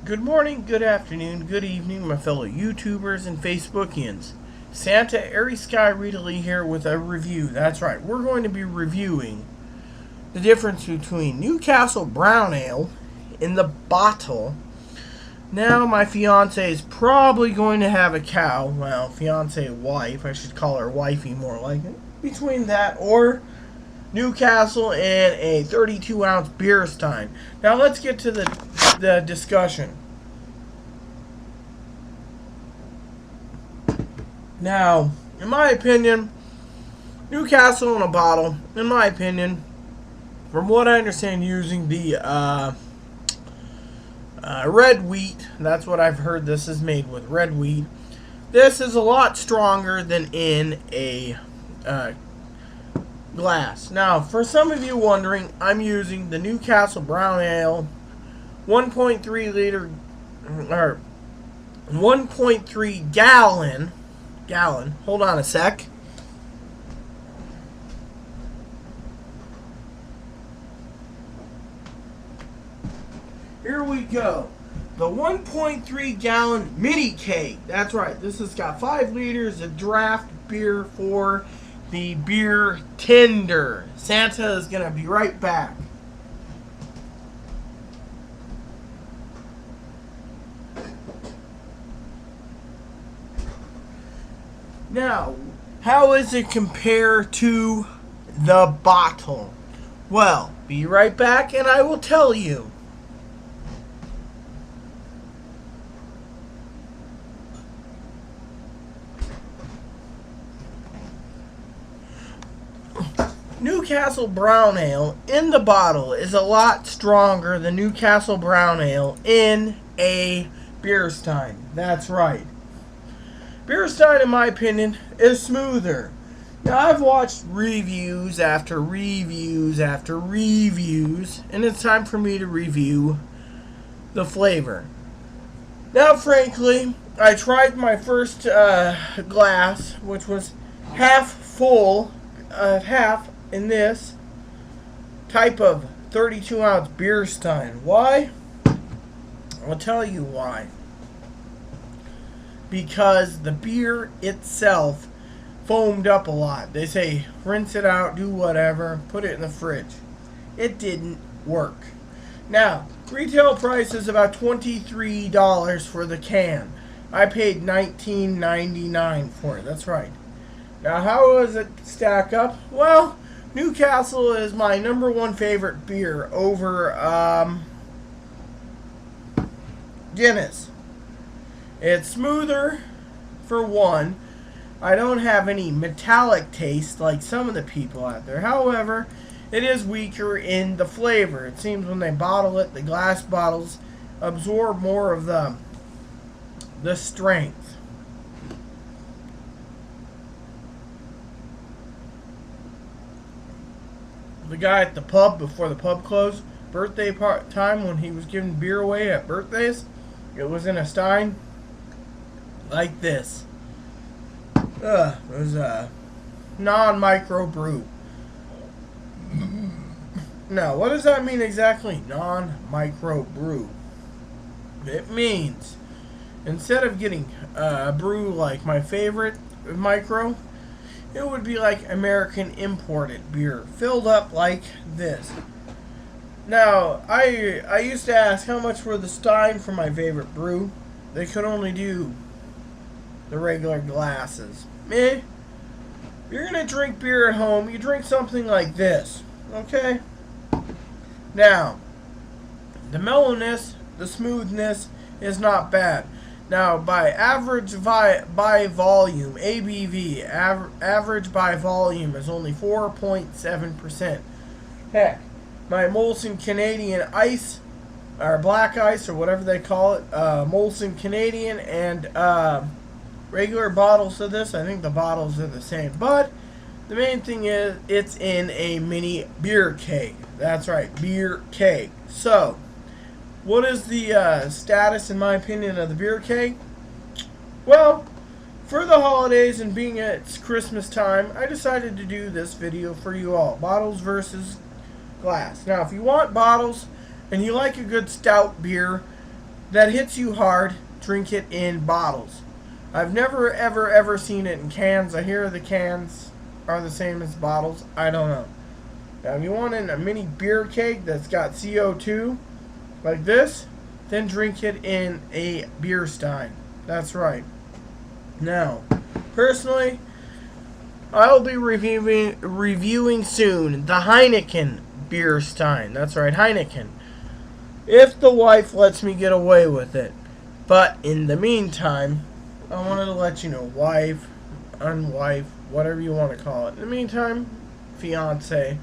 Good morning, good afternoon, good evening, my fellow YouTubers and Facebookians. Santa Airy Sky Readily here with a review. That's right, we're going to be reviewing the difference between Newcastle Brown Ale in the bottle. Now, my fiance is probably going to have a cow. Well, fiance wife, I should call her wifey more like it. Between that or Newcastle and a 32-ounce beer stein. Now, let's get to the discussion. Now, in my opinion, Newcastle in a bottle, in my opinion, from what I understand using the red wheat, that's what I've heard this is made with, red wheat. This is a lot stronger than in a glass. Now, for some of you wondering, I'm using the Newcastle Brown Ale 1.3 liter, or 1.3 gallon. Hold on a sec. Here we go. The 1.3 gallon mini keg. That's right. This has got 5 liters of draft beer for the beer tender. Santa is going to be right back. Now, how does it compare to the bottle? Well, be right back and I will tell you. Newcastle Brown Ale in the bottle is a lot stronger than Newcastle Brown Ale in a beer stein. That's right. Beer stein, in my opinion, is smoother. Now, I've watched reviews after reviews after reviews, and it's time for me to review the flavor. Now, frankly, I tried my first glass, which was half full, half in this type of 32-ounce beer stein. Why? I'll tell you why. Because the beer itself foamed up a lot. They say rinse it out, do whatever, put it in the fridge. It didn't work. Now, retail price is about $23 for the can. I paid $19.99 for it. That's right. Now, how does it stack up? Well, Newcastle is my #1 favorite beer over Guinness. It's smoother, for one. I don't have any metallic taste like some of the people out there. However, it is weaker in the flavor. It seems when they bottle it, the glass bottles absorb more of the strength. The guy at the pub before the pub closed, birthday time when he was giving beer away at birthdays, it was in a stein like this. It was a non-micro brew. Now, what does that mean exactly? Non-micro brew. It means instead of getting a brew like my favorite micro, it would be like American imported beer, filled up like this. Now, I used to ask how much were the stein for my favorite brew. They could only do the regular glasses. If you're going to drink beer at home, you drink something like this. Okay? Now, the mellowness, the smoothness is not bad. Now, by average by volume, ABV, average by volume is only 4.7%. Heck, my Molson Canadian Ice, or Black Ice, or whatever they call it, Molson Canadian, and regular bottles of this, I think the bottles are the same. But the main thing is, it's in a mini beer keg. That's right, beer keg. So, what is the status, in my opinion, of the beer keg? Well, for the holidays and being it's Christmas time, I decided to do this video for you all. Bottles versus glass. Now, if you want bottles and you like a good stout beer, that hits you hard, drink it in bottles. I've never ever seen it in cans. I hear the cans are the same as bottles. I don't know. Now, if you want a mini beer keg that's got CO2 like this, then drink it in a beer stein. That's right. Now, personally, I'll be reviewing soon the Heineken beer stein. That's right, Heineken. If the wife lets me get away with it. But in the meantime, I wanted to let you know, wife, unwife, whatever you want to call it. In the meantime, fiance,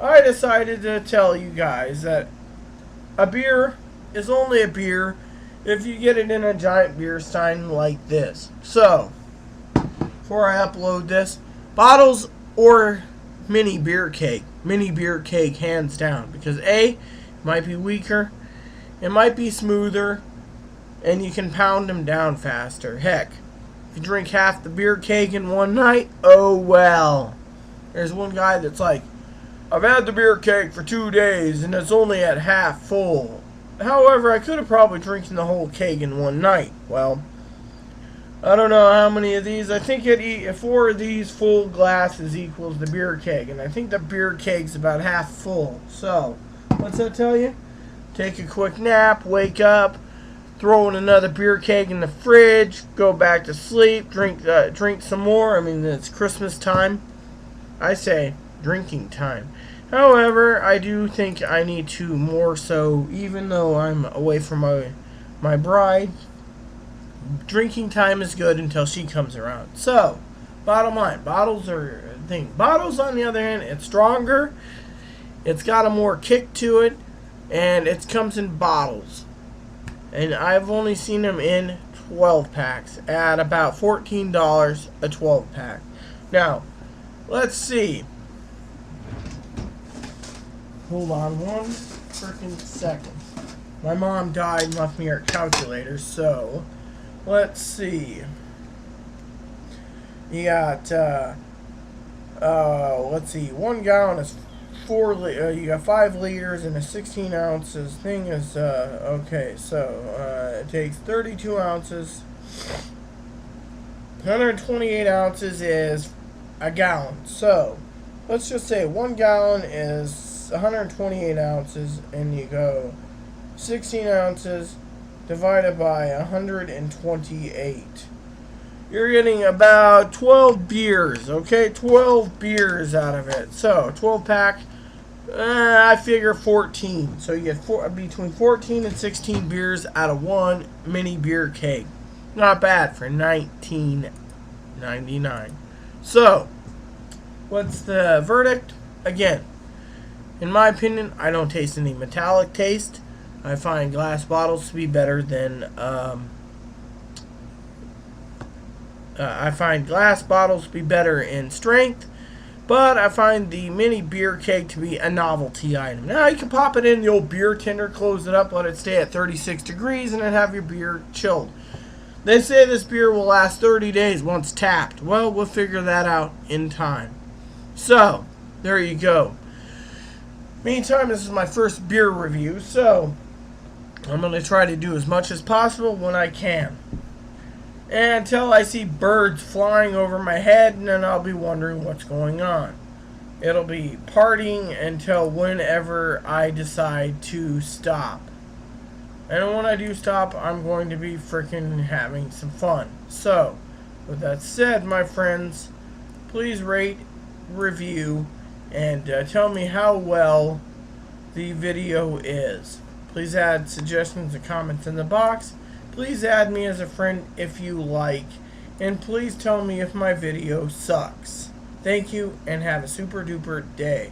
I decided to tell you guys that a beer is only a beer if you get it in a giant beer stein like this. So, before I upload this, bottles or mini beer keg. Mini beer keg hands down. Because A, it might be weaker, it might be smoother, and you can pound them down faster. Heck, if you drink half the beer keg in one night, oh well. There's one guy that's like, I've had the beer keg for 2 days and it's only at half full. However, I could have probably drinking the whole keg in one night. Well, I don't know how many of these. I think 4 of these full glasses equals the beer keg. And I think the beer keg's about half full. So, what's that tell you? Take a quick nap, wake up, throw in another beer keg in the fridge, go back to sleep, drink some more. I mean, it's Christmas time. I say drinking time. However, I do think I need to more so, even though I'm away from my bride, drinking time is good until she comes around. So, bottom line, bottles are a thing. Bottles, on the other hand, it's stronger, it's got a more kick to it, and it comes in bottles. And I've only seen them in 12 packs at about $14 a 12 pack. Now, let's see. Hold on one freaking second. My mom died and left me her calculator, so let's see. You got, let's see, 1 gallon is you got 5 liters and a 16 ounces. Thing is, okay, so it takes 32 ounces. 128 ounces is a gallon. So, let's just say 1 gallon is 128 ounces, and you go 16 ounces divided by 128. You're getting about 12 beers, okay? 12 beers out of it. So, 12 pack, I figure 14. So, you get between 14 and 16 beers out of one mini beer keg. Not bad for $19.99. So, what's the verdict? Again, in my opinion, I don't taste any metallic taste. I find glass bottles to be better than, I find glass bottles to be better in strength, but I find the mini beer keg to be a novelty item. Now, you can pop it in the old beer tender, close it up, let it stay at 36 degrees, and then have your beer chilled. They say this beer will last 30 days once tapped. Well, we'll figure that out in time. So, there you go. Meantime, this is my first beer review, so I'm going to try to do as much as possible when I can. And until I see birds flying over my head, and then I'll be wondering what's going on. It'll be partying until whenever I decide to stop. And when I do stop, I'm going to be freaking having some fun. So, with that said, my friends, please rate, review, and tell me how well the video is. Please add suggestions and comments in the box. Please add me as a friend if you like. And please tell me if my video sucks. Thank you and have a super duper day.